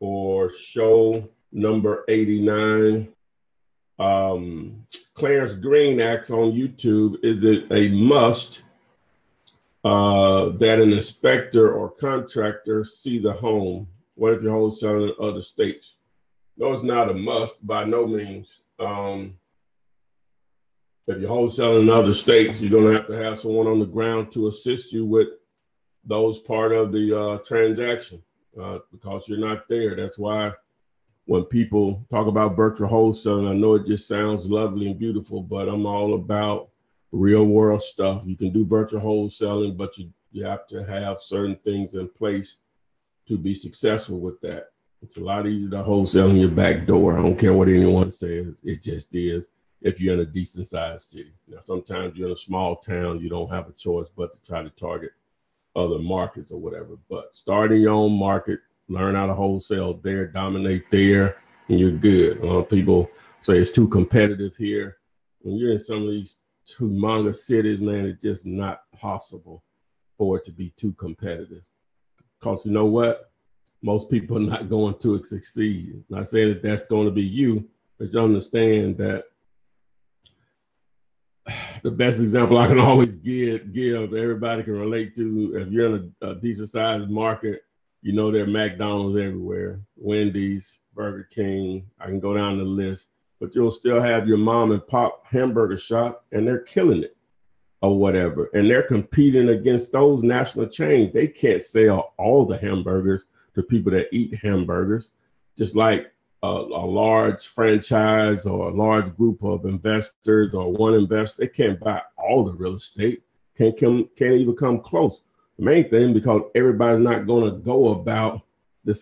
for show number 89. Clarence Green asks on YouTube, is it a must that an inspector or contractor see the home? What if you're wholesaling in other states? No, it's not a must by no means. If you're wholesaling in other states, you're going to have someone on the ground to assist you with those part of the transaction because you're not there. That's why when people talk about virtual wholesaling, I know it just sounds lovely and beautiful, but I'm all about real world stuff. You can do virtual wholesaling, but you have to have certain things in place to be successful with that. It's a lot easier to wholesale in your back door. I don't care what anyone says. It just is if you're in a decent sized city. Now, sometimes you're in a small town, you don't have a choice but to try to target other markets or whatever. But start in your own market, learn how to wholesale there, dominate there, and you're good. People say it's too competitive here. When you're in some of these humongous cities, man, it's just not possible for it to be too competitive. Because you know what? Most people are not going to succeed. I'm not saying that that's going to be you, but you understand that the best example I can always give everybody can relate to, if you're in a decent sized market, you know there are McDonald's everywhere, Wendy's, Burger King, I can go down the list, but you'll still have your mom and pop hamburger shop and they're killing it or whatever. And they're competing against those national chains. They can't sell all the hamburgers to people that eat hamburgers, just like a large franchise or a large group of investors or one investor. They can't buy all the real estate, can't even come close. The main thing, because everybody's not going to go about it the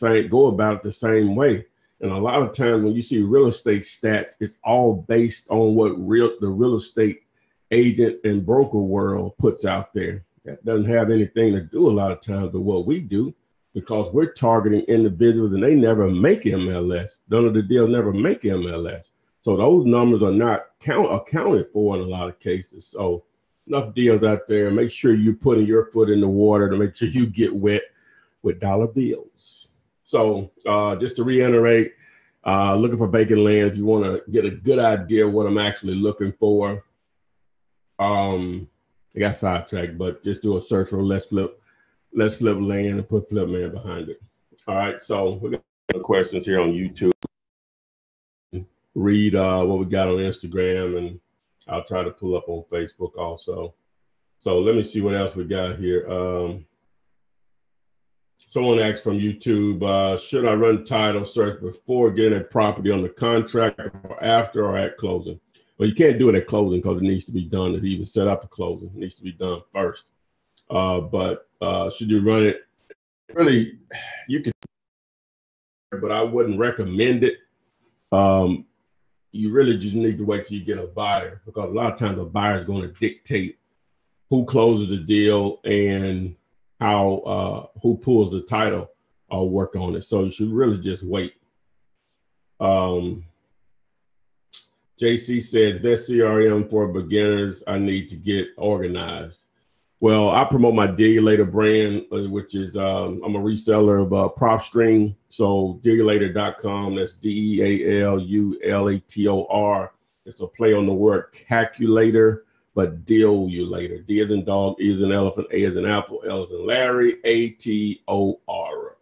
same way. And a lot of times when you see real estate stats, it's all based on what the real estate agent and broker world puts out there. That doesn't have anything to do a lot of times with what we do, because we're targeting individuals and they never make MLS. None of the deals never make MLS. So those numbers are not accounted for in a lot of cases. So enough deals out there. Make sure you're putting your foot in the water to make sure you get wet with dollar bills. So just to reiterate, looking for vacant land, if you want to get a good idea of what I'm actually looking for, I got sidetracked, but just do a search for Let's Flip land and put Flip Man behind it. All right, so we got questions here on YouTube. Read what we got on Instagram, and I'll try to pull up on Facebook also. So let me see what else we got here. Someone asked from YouTube, should I run title search before getting a property on the contract or after or at closing? Well, you can't do it at closing because it needs to be done to even set up the closing. It needs to be done first. But should you run it? Really, you can, but I wouldn't recommend it. You really just need to wait till you get a buyer, because a lot of times a buyer is going to dictate who closes the deal and how who pulls the title or work on it. So you should really just wait. JC said, best CRM for beginners, I need to get organized. Well, I promote my Dealulator brand, which is I'm a reseller of PropStream. So Dealulator.com, that's DEALULATOR. It's a play on the word calculator, but Dealulator. D as in dog, E as in elephant, A as in apple, L as in Larry, ATOR.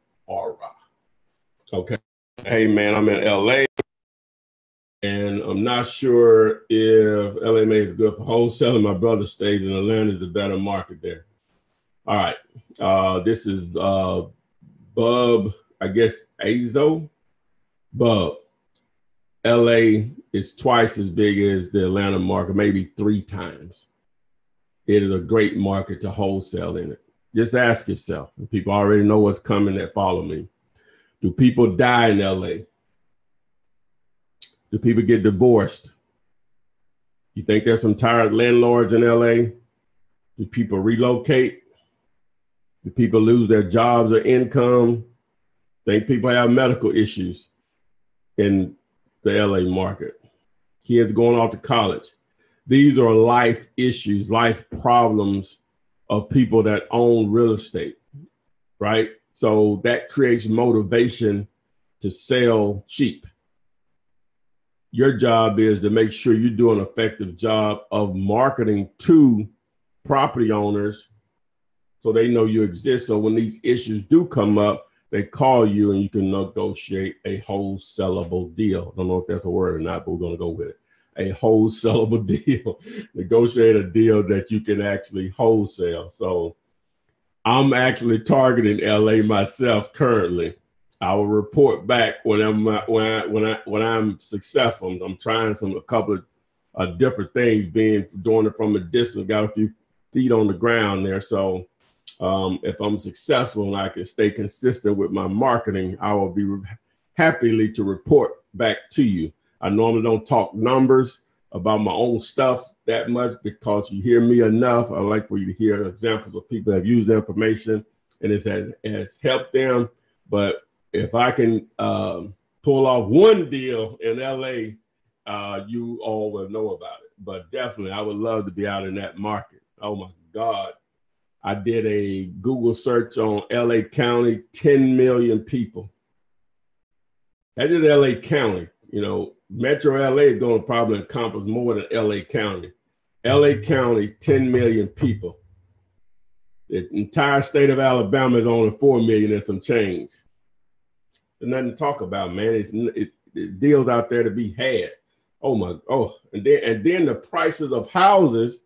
Okay. Hey, man, I'm in LA. And I'm not sure if LMA is good for wholesaling. My brother stays in Atlanta, is the better market there. All right. This is Bub, I guess, Azo. Bub, LA is twice as big as the Atlanta market, maybe 3 times. It is a great market to wholesale in it. Just ask yourself, and people already know what's coming that follow me. Do people die in LA? Do people get divorced? You think there's some tired landlords in LA? Do people relocate? Do people lose their jobs or income? Think people have medical issues in the LA market? Kids going off to college. These are life issues, life problems of people that own real estate, right? So that creates motivation to sell cheap. Your job is to make sure you do an effective job of marketing to property owners so they know you exist. So when these issues do come up, they call you and you can negotiate a wholesalable deal. I don't know if that's a word or not, but we're going to go with it. A wholesalable deal. Negotiate a deal that you can actually wholesale. So I'm actually targeting LA myself currently. I will report back when I'm successful. I'm trying a couple of different things, doing it from a distance. Got a few feet on the ground there. So if I'm successful and I can stay consistent with my marketing, I will be happily to report back to you. I normally don't talk numbers about my own stuff that much because you hear me enough. I like for you to hear examples of people that have used the information and it has helped them. But if I can pull off one deal in LA, you all will know about it. But definitely, I would love to be out in that market. Oh my God. I did a Google search on LA County, 10 million people. That is LA County. You know, Metro LA is going to probably encompass more than LA County. LA County, 10 million people. The entire state of Alabama is only 4 million and some change. There's nothing to talk about, man. It's deals out there to be had. And then the prices of houses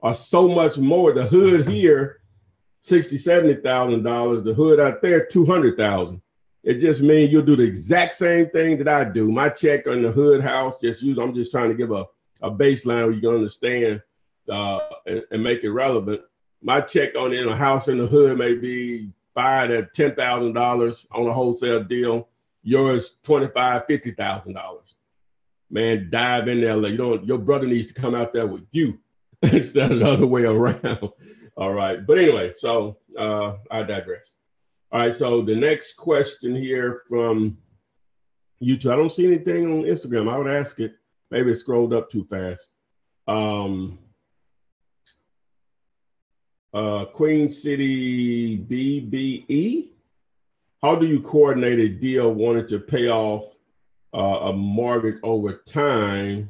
are so much more. The hood here, $60,000, $70,000. The hood out there, $200,000. It just means you'll do the exact same thing that I do. My check on the hood house, I'm just trying to give a baseline where you can understand and make it relevant. My check on a house in the hood may be $5,000 to $10,000 on a wholesale deal. Yours $25,000, $50,000. Man, dive in there. Your brother needs to come out there with you instead of the other way around. All right. But anyway, so I digress. All right. So the next question here from YouTube. I don't see anything on Instagram. I would ask it. Maybe it scrolled up too fast. Queen City BBE. How do you coordinate a deal wanting to pay off a mortgage over time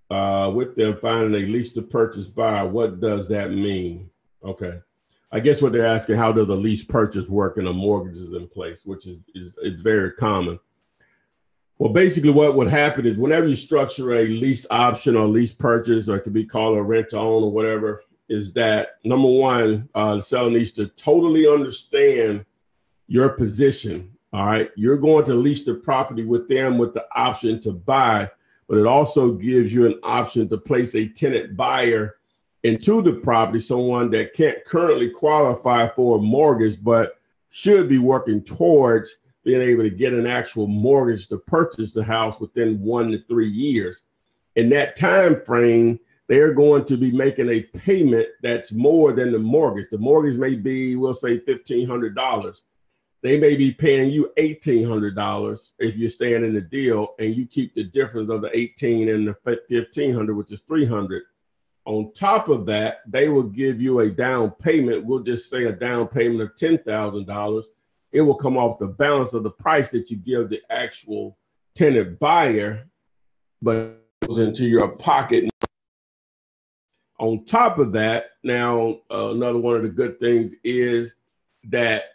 with them finding a lease to purchase buyer? What does that mean? Okay. I guess what they're asking, how does the lease purchase work and a mortgage is in place, which is very common. Well, basically what would happen is whenever you structure a lease option or lease purchase, or it could be called a rent to own or whatever, is that number one, the seller needs to totally understand your position. All right. You're going to lease the property with them with the option to buy, but it also gives you an option to place a tenant buyer into the property, someone that can't currently qualify for a mortgage, but should be working towards being able to get an actual mortgage to purchase the house within 1 to 3 years. In that time frame, they're going to be making a payment that's more than the mortgage. The mortgage may be, we'll say $1,500. They may be paying you $1,800 if you're staying in the deal, and you keep the difference of the 18 and the 1,500, which is $300. On top of that, they will give you a down payment. We'll just say a down payment of $10,000. It will come off the balance of the price that you give the actual tenant buyer, but it goes into your pocket. On top of that, now another one of the good things is that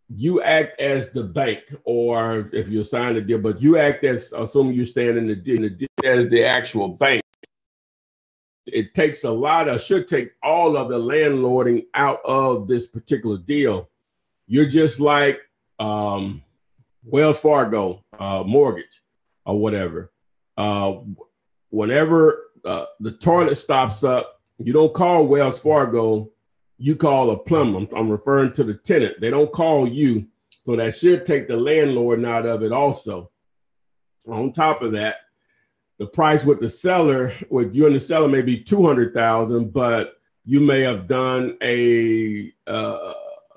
you act as the bank, or if you sign a deal, but you act as, assuming you stand in the deal as the actual bank. It takes should take all of the landlording out of this particular deal. You're just like Wells Fargo mortgage or whatever. Whenever the toilet stops up, you don't call Wells Fargo, you call a plumber. I'm referring to the tenant. They don't call you. So that should take the landlord out of it also. On top of that, the price with the seller, with you and the seller, may be $200,000, but you may have done a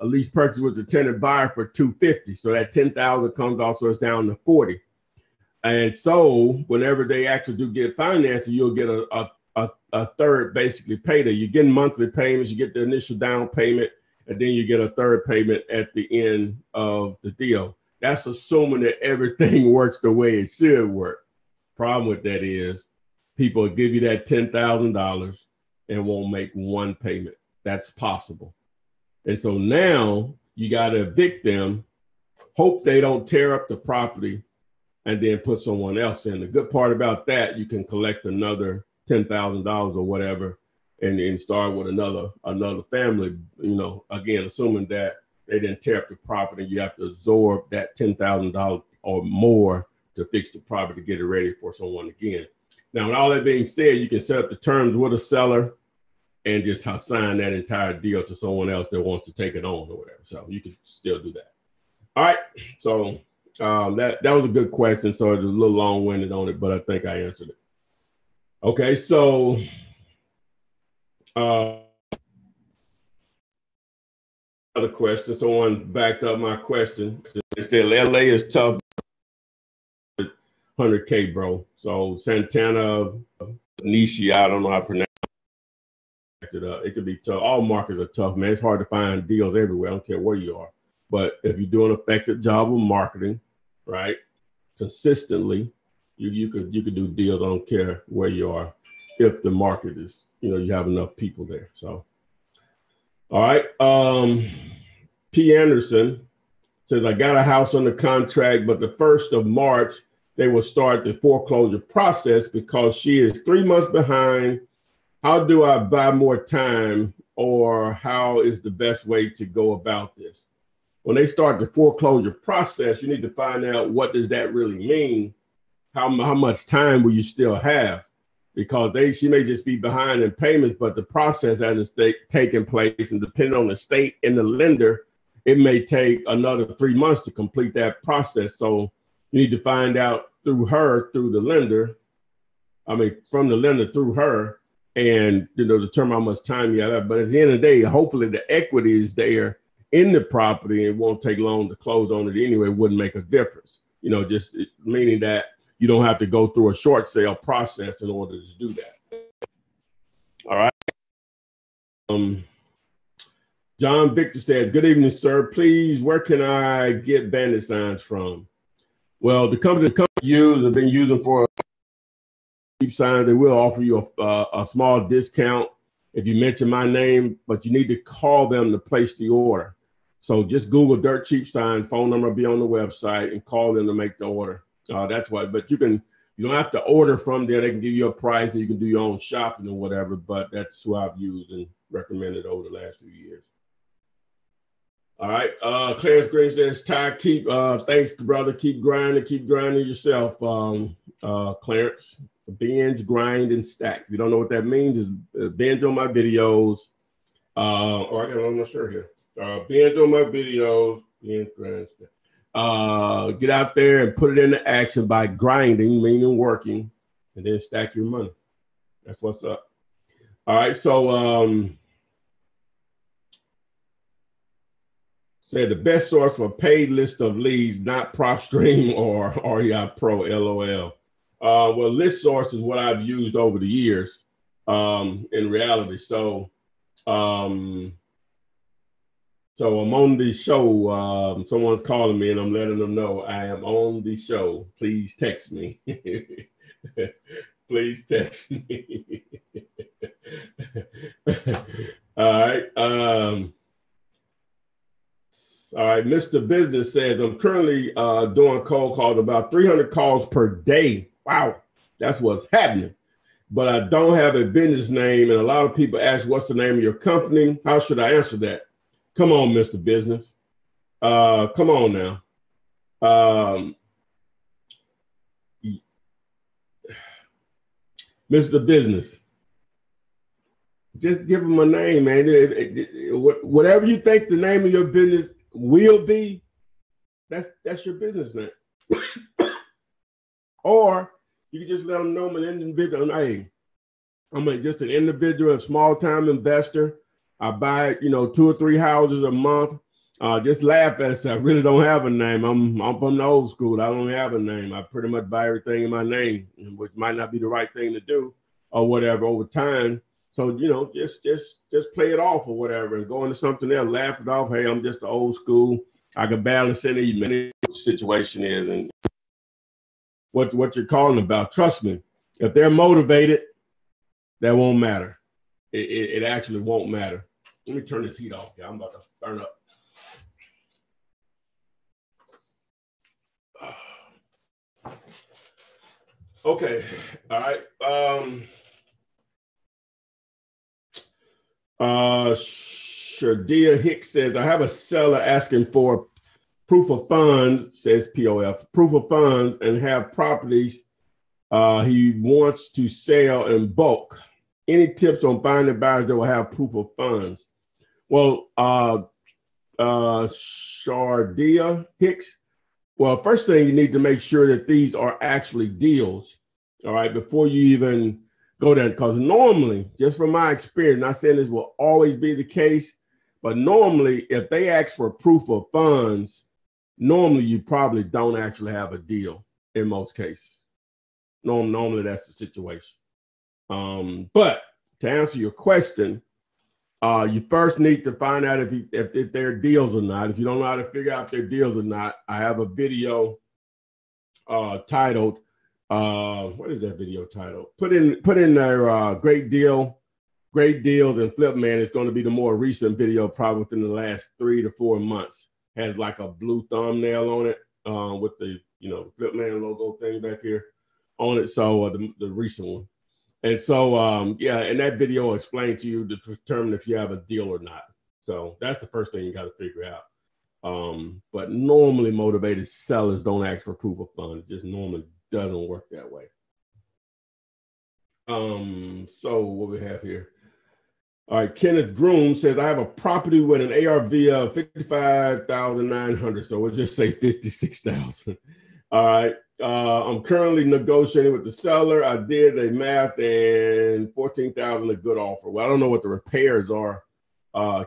lease purchase with the tenant buyer for $250,000. So that $10,000 comes off, so it's down to $40,000. And so whenever they actually do get financing, you'll get a third basically payday. You get monthly payments, you get the initial down payment, and then you get a third payment at the end of the deal. that's assuming that everything works the way it should work. Problem with that is people will give you that $10,000 and won't make one payment. That's possible. And so now you got to evict them, hope they don't tear up the property, and then put someone else in. The good part about that, you can collect another $10,000 or whatever, and start with another family, you know, again, assuming that they didn't tear up the property. You have to absorb that $10,000 or more to fix the property to get it ready for someone again. Now, with all that being said, you can set up the terms with a seller and just sign that entire deal to someone else that wants to take it on or whatever. So you can still do that. All right. So that was a good question. So it's a little long-winded on it, but I think I answered it. Okay. So another question. Someone backed up my question. They said LA is tough. 100K, bro. So Santana, Nishi, I don't know how to pronounce it. It could be tough. All markets are tough, man. It's hard to find deals everywhere. I don't care where you are. But if you do an effective job of marketing, right, consistently, you could do deals. I don't care where you are, if the market is, you know, you have enough people there. So, all right. P. Anderson says, I got a house under contract, but the 1st of March, they will start the foreclosure process because she is 3 months behind. How do I buy more time, or how is the best way to go about this? When they start the foreclosure process, you need to find out what does that really mean? How much time will you still have? Because she may just be behind in payments, but the process hasn't taken place, and depending on the state and the lender, it may take another 3 months to complete that process. So you need to find out through the lender, from the lender through her, and, you know, determine how much time you have. But at the end of the day, hopefully the equity is there in the property. It won't take long to close on it anyway. It wouldn't make a difference, you know, just meaning that you don't have to go through a short sale process in order to do that. All right. John Victor says, good evening, sir. Please, where can I get bandit signs from? Well, the company have been using for cheap signs. They will offer you a small discount if you mention my name, but you need to call them to place the order. So just Google Dirt Cheap Signs, phone number will be on the website, and call them to make the order. That's why, but you don't have to order from there. They can give you a price and you can do your own shopping or whatever, but that's who I've used and recommended over the last few years. All right. Clarence Green says, Ty, thanks, brother. Keep grinding yourself. Clarence, binge, grind, and stack. If you don't know what that means, is binge on my videos. I got it on my shirt here. Binge on my videos, binge, grind, stack. Get out there and put it into action by grinding, meaning working, and then stack your money. That's what's up. All right. So, said the best source for paid list of leads, not PropStream or REI Pro, LOL. Well, list source is what I've used over the years in reality. So I'm on the show. Someone's calling me and I'm letting them know I am on the show. Please text me. Please text me. All right. All right, Mr. Business says, I'm currently doing cold calls, about 300 calls per day. Wow, that's what's happening. But I don't have a business name, and a lot of people ask, what's the name of your company? How should I answer that? Come on, Mr. Business. Come on now. Mr. Business, just give them a name, man. Whatever you think the name of your business will be, that's your business name. Or you can just let them know I'm an individual. Hey, I'm just an individual, a small time investor. I buy, 2 or 3 houses a month. Just laugh at it. I really don't have a name. I'm from the old school. I don't have a name. I pretty much buy everything in my name, which might not be the right thing to do or whatever over time. So, just play it off or whatever and go into something else, laugh it off. Hey, I'm just the old school. I can balance any situation is and what you're calling about. Trust me, if they're motivated, that won't matter. It actually won't matter. Let me turn this heat off. Yeah, I'm about to burn up. Okay, all right. Shadia Hicks says, I have a seller asking for proof of funds, says POF, proof of funds, and have properties he wants to sell in bulk. Any tips on finding buyers that will have proof of funds? Well, Shadia Hicks, well, first thing you need to make sure that these are actually deals, all right, before you even go there. Because normally, just from my experience, not saying this will always be the case, but normally if they ask for proof of funds, normally you probably don't actually have a deal in most cases. Normally that's the situation. But to answer your question, you first need to find out if they're deals or not. If you don't know how to figure out if they're deals or not, I have a video titled, what is that video titled? Put in there, great deals and Flip Man. It's going to be the more recent video, probably within the last 3 to 4 months. Has like a blue thumbnail on it with the Flip Man logo thing back here on it. So the recent one. And so, yeah, and that video will explain to you to determine if you have a deal or not. So that's the first thing you got to figure out. But normally motivated sellers don't ask for proof of funds. It just normally doesn't work that way. So what we have here. All right, Kenneth Groom says, I have a property with an ARV of 55,900. So we'll just say 56,000. All right. I'm currently negotiating with the seller. I did a math and 14,000 a good offer. Well, I don't know what the repairs are,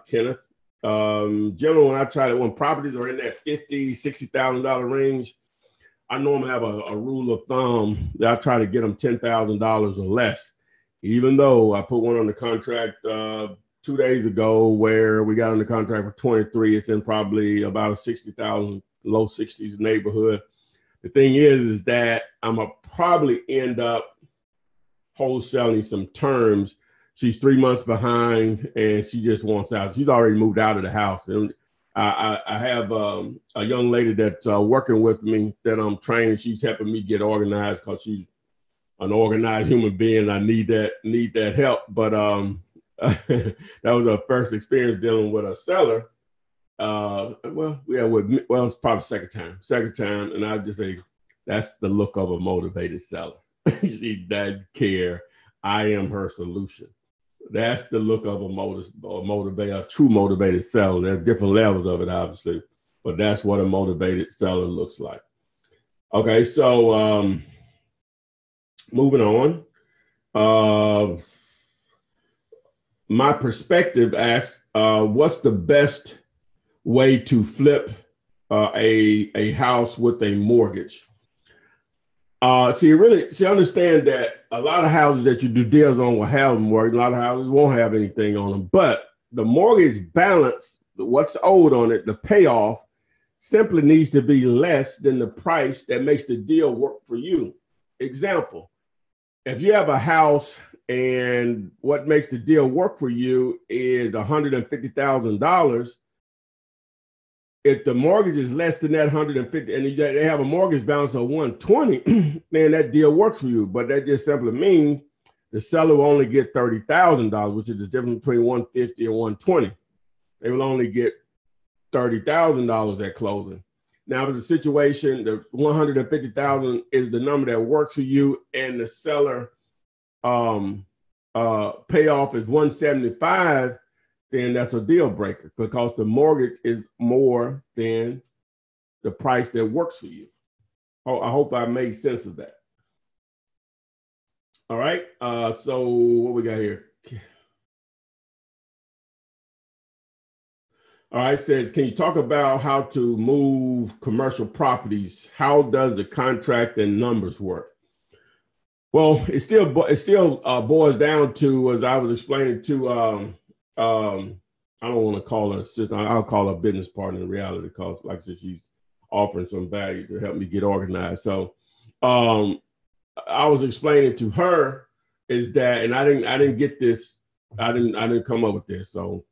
Kenneth. Generally, when properties are in that $50,000, $60,000 range, I normally have a rule of thumb that I try to get them $10,000 or less. Even though I put one on the contract 2 days ago where we got on the contract for 23, it's in probably about a 60,000, low 60s neighborhood. The thing is that I'm going to probably end up wholesaling some terms. She's 3 months behind and she just wants out. She's already moved out of the house. And I have a young lady that's working with me that I'm training. She's helping me get organized because she's an organized human being. I need that help. But that was our first experience dealing with a seller. It's probably second time. And I just say, that's the look of a motivated seller. She doesn't care. I am her solution. That's the look of a true motivated seller. There's different levels of it, obviously, but that's what a motivated seller looks like. Okay. So, moving on, my perspective asks, what's the best way to flip a house with a mortgage? Understand that a lot of houses that you do deals on will have a mortgage. A lot of houses won't have anything on them, but the mortgage balance, what's owed on it, the payoff simply needs to be less than the price that makes the deal work for you. Example, if you have a house and what makes the deal work for you is $150,000, if the mortgage is less than that 150 and they have a mortgage balance of 120, then that deal works for you. But that just simply means the seller will only get $30,000, which is the difference between 150 and 120. They will only get $30,000 at closing. Now, if it's a situation, the 150,000 is the number that works for you, and the seller payoff is 175. Then that's a deal breaker because the mortgage is more than the price that works for you. Oh, I hope I made sense of that. All right. So what we got here? All right. Says, can you talk about how to move commercial properties? How does the contract and numbers work? Well, it still boils down to, as I was explaining to, I don't want to call her sister. I'll call her business partner in reality because, like I said, she's offering some value to help me get organized. So I was explaining to her is that, and I didn't get this, I didn't come up with this. So,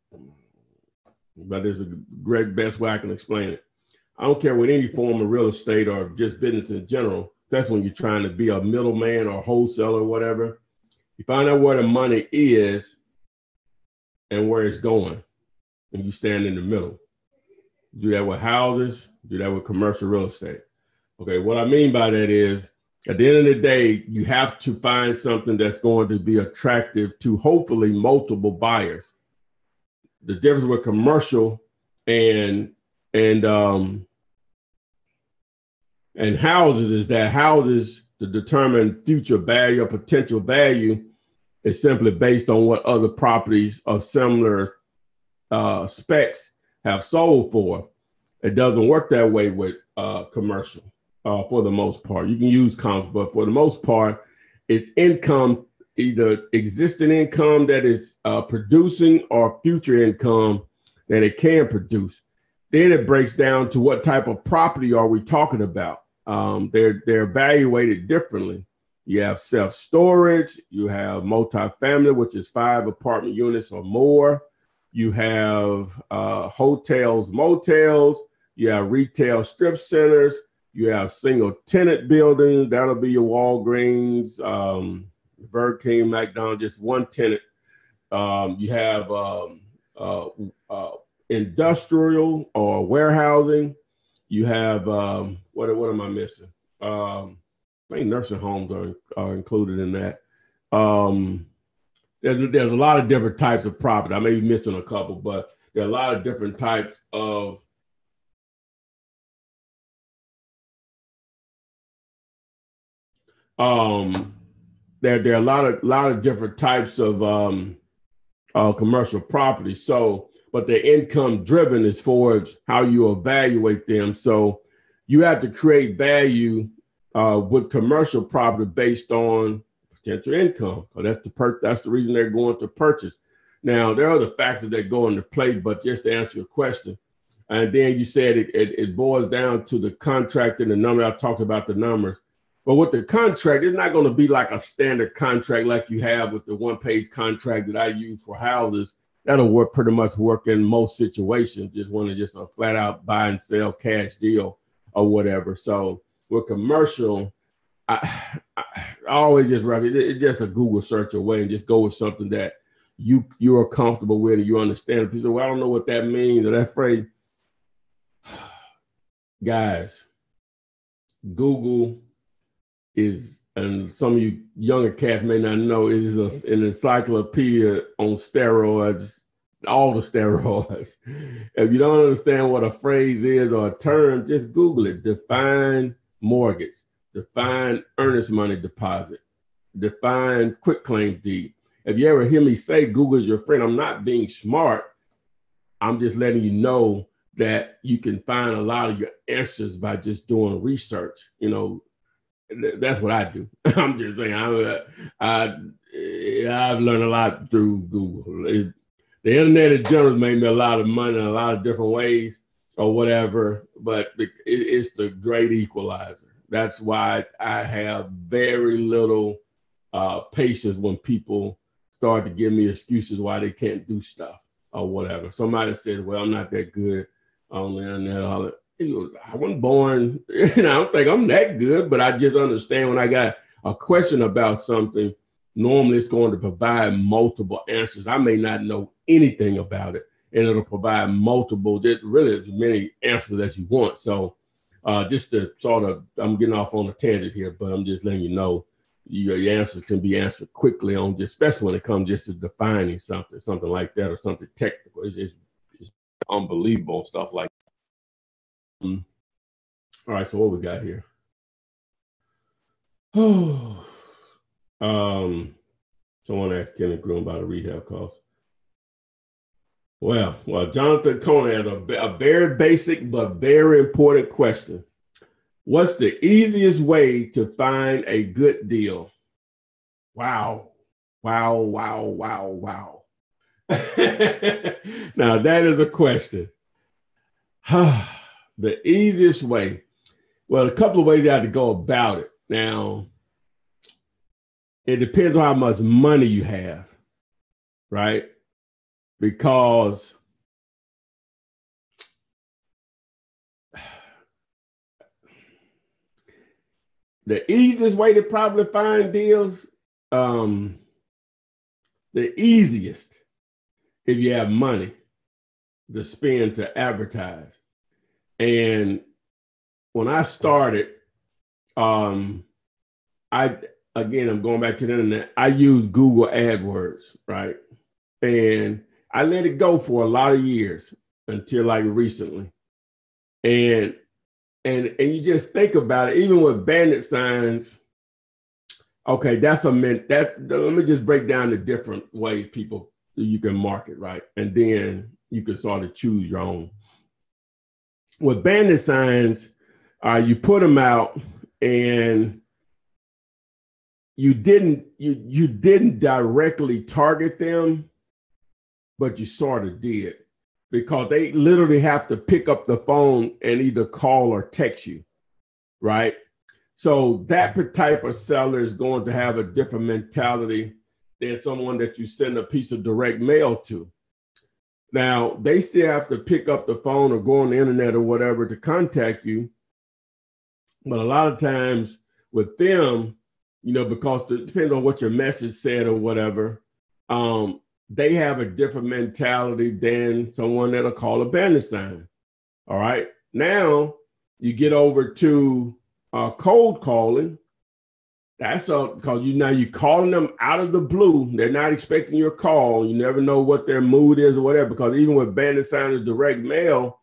but there's a great best way I can explain it. I don't care what any form of real estate or just business in general. That's when you're trying to be a middleman or wholesaler or whatever. You find out where the money is and where it's going, and you stand in the middle. Do that with houses, do that with commercial real estate. Okay, what I mean by that is, at the end of the day, you have to find something that's going to be attractive to hopefully multiple buyers. The difference with commercial and houses is that houses, to determine future value or potential value, is simply based on what other properties of similar specs have sold for. It doesn't work that way with commercial for the most part. You can use comps, but for the most part, it's income, either existing income that is producing or future income that it can produce. Then it breaks down to what type of property are we talking about. They're evaluated differently. You have self-storage, you have multifamily, which is 5 apartment units or more. You have hotels, motels, you have retail strip centers, you have single tenant buildings. That'll be your Walgreens, Burger King, McDonald's, just one tenant. You have industrial or warehousing. You have, what am I missing? I think nursing homes are included in that. There's a lot of different types of property. I may be missing a couple, but there are a lot of different types of there are a lot of different types of commercial property. So, but they're income driven as far as how you evaluate them. So you have to create value with commercial property based on potential income. So that's the reason they're going to purchase. Now, there are other factors that go into play, but just to answer your question, and then you said it boils down to the contract and the number. I talked about the numbers. But with the contract, it's not going to be like a standard contract like you have with the one-page contract that I use for houses. That'll pretty much work in most situations. Just a flat-out buy and sell cash deal or whatever. So with commercial, I always just it's just a Google search away and just go with something that you are comfortable with and you understand. People say, well, I don't know what that means or that phrase. Guys, Google is, and some of you younger cats may not know, it is an encyclopedia on steroids, all the steroids. If you don't understand what a phrase is or a term, just Google it. Define mortgage, define earnest money deposit, define quitclaim deed. If you ever hear me say Google is your friend, I'm not being smart. I'm just letting you know that you can find a lot of your answers by just doing research. You know, that's what I do. I'm just saying, I've learned a lot through Google. The internet in general has made me a lot of money in a lot of different ways or whatever, but it's the great equalizer. That's why I have very little patience when people start to give me excuses why they can't do stuff or whatever. Somebody says, well, I'm not that good on the internet. I wasn't born, I don't think I'm that good, but I just understand when I got a question about something, normally it's going to provide multiple answers. I may not know anything about it, and it'll provide multiple, really as many answers as you want. So just to sort of, I'm getting off on a tangent here, but I'm just letting you know your answers can be answered quickly on just, especially when it comes just to defining something like that or something technical. It's unbelievable stuff like that. All right, so what we got here? Someone asked Kenneth Groom about a rehab cost. Well, Jonathan Cohen has a very basic but very important question. What's the easiest way to find a good deal? Wow. Now that is a question. the easiest way. Well, a couple of ways you have to go about it. Now, it depends on how much money you have, right? Because the easiest way to probably find deals, the easiest, if you have money to spend to advertise. And when I started, I'm going back to the internet. I use Google AdWords, right? And I let it go for a lot of years until like recently. And you just think about it, even with bandit signs. Okay, let me just break down the different ways you can market, right? And then you can sort of choose your own. With bandit signs, you put them out and you didn't directly target them, but you sort of did, because they literally have to pick up the phone and either call or text you, right? So that type of seller is going to have a different mentality than someone that you send a piece of direct mail to. Now, they still have to pick up the phone or go on the internet or whatever to contact you. But a lot of times with them, because it depends on what your message said or whatever, they have a different mentality than someone that'll call a bandit sign. All right. Now you get over to cold calling. That's because you're calling them out of the blue. They're not expecting your call. You never know what their mood is or whatever, because even with bandit signs direct mail,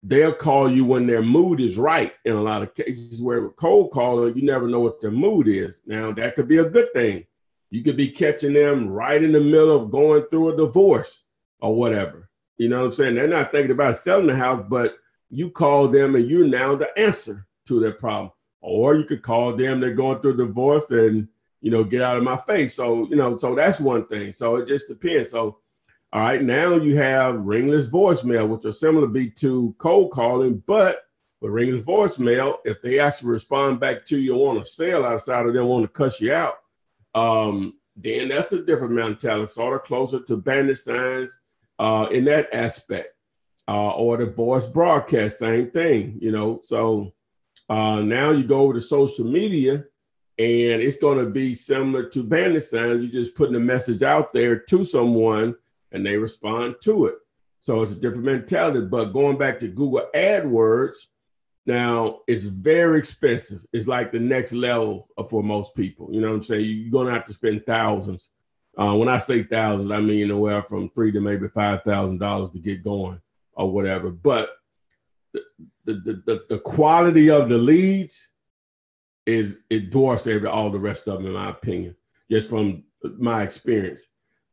they'll call you when their mood is right in a lot of cases, where with cold calling, you never know what their mood is. Now, that could be a good thing. You could be catching them right in the middle of going through a divorce or whatever. You know what I'm saying? They're not thinking about selling the house, but you call them and you're now the answer to their problem. Or you could call them, they're going through a divorce and, get out of my face. So, so that's one thing. So it just depends. So, all right, now you have ringless voicemail, which are similar to cold calling, but with ringless voicemail, if they actually respond back to you and want to sell outside of them, want to cuss you out, then that's a different mentality, sort of closer to bandit signs in that aspect. Or the voice broadcast, same thing, So now you go over to social media and it's going to be similar to bandit signs. You're just putting a message out there to someone and they respond to it. So it's a different mentality. But going back to Google AdWords, now it's very expensive. It's like the next level for most people. You know what I'm saying? You're going to have to spend thousands. When I say thousands, I mean anywhere from $3,000 to maybe $5,000 to get going or whatever. But the quality of the leads it dwarfs all the rest of them, in my opinion, just from my experience.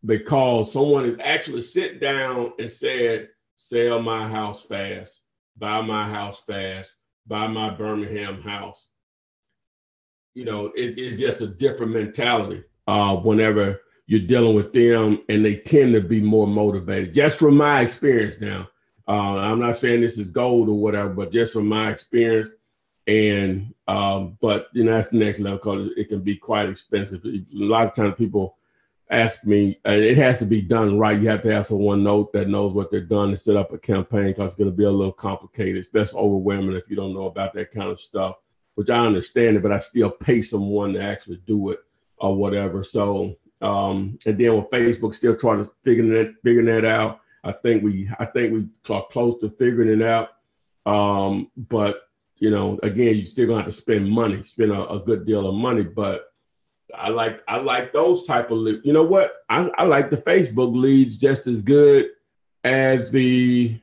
Because someone is actually sit down and said, sell my house fast, buy my house fast, buy my Birmingham house. It's just a different mentality whenever you're dealing with them, and they tend to be more motivated. Just from my experience now. I'm not saying this is gold or whatever, but just from my experience. And but that's the next level, because it can be quite expensive. A lot of times people ask me, it has to be done right. You have to have someone that knows what they're doing to set up a campaign, because it's going to be a little complicated, especially overwhelming if you don't know about that kind of stuff, which I understand it, but I still pay someone to actually do it or whatever. So, and then with Facebook still trying to figure that out. I think we are close to figuring it out. But again, you still gonna have to spend money, spend a good deal of money, but I like those type of leads. You know what? I like the Facebook leads just as good as the